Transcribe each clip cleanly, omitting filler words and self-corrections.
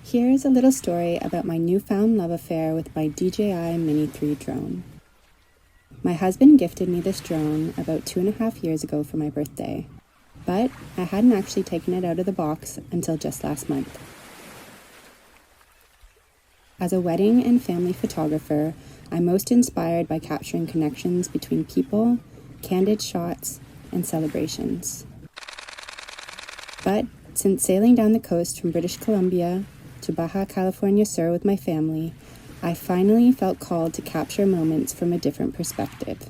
Here's a little story about my newfound love affair with my DJI Mini 3 drone. My husband gifted me this drone about 2.5 years ago for my birthday, but I hadn't actually taken it out of the box until just last month. As a wedding and family photographer, I'm most inspired by capturing connections between people, candid shots, and celebrations. But since sailing down the coast from British Columbia to Baja California Sur with my family, I finally felt called to capture moments from a different perspective.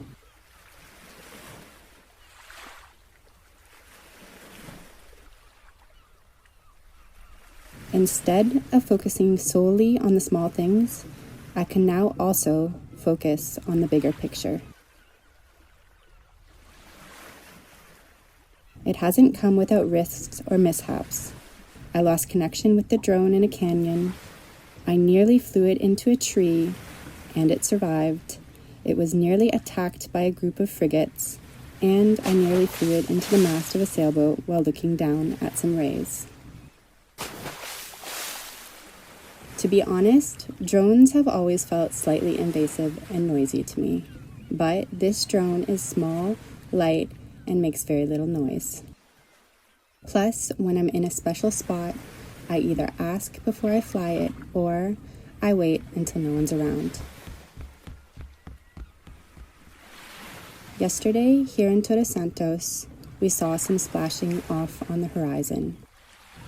Instead of focusing solely on the small things, I can now also focus on the bigger picture. It hasn't come without risks or mishaps. I lost connection with the drone in a canyon. I nearly flew it into a tree, and it survived. It was nearly attacked by a group of frigates, and I nearly flew it into the mast of a sailboat while looking down at some rays. To be honest, drones have always felt slightly invasive and noisy to me, but this drone is small, light, and makes very little noise. Plus, when I'm in a special spot, I either ask before I fly it or I wait until no one's around. Yesterday, here in Todos Santos, we saw some splashing off on the horizon.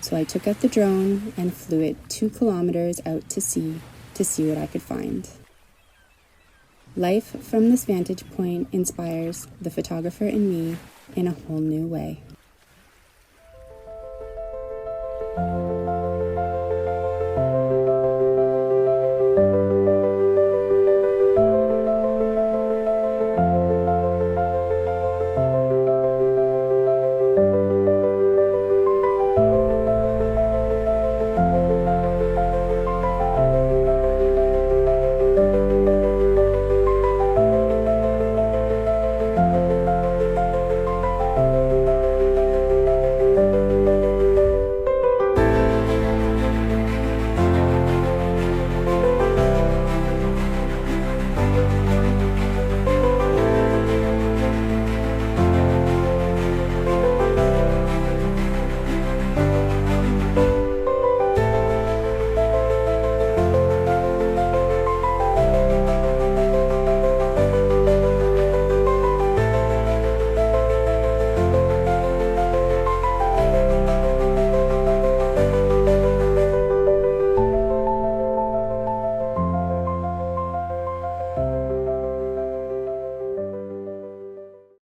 So I took out the drone and flew it 2 kilometers out to sea to see what I could find. Life from this vantage point inspires the photographer in me in a whole new way.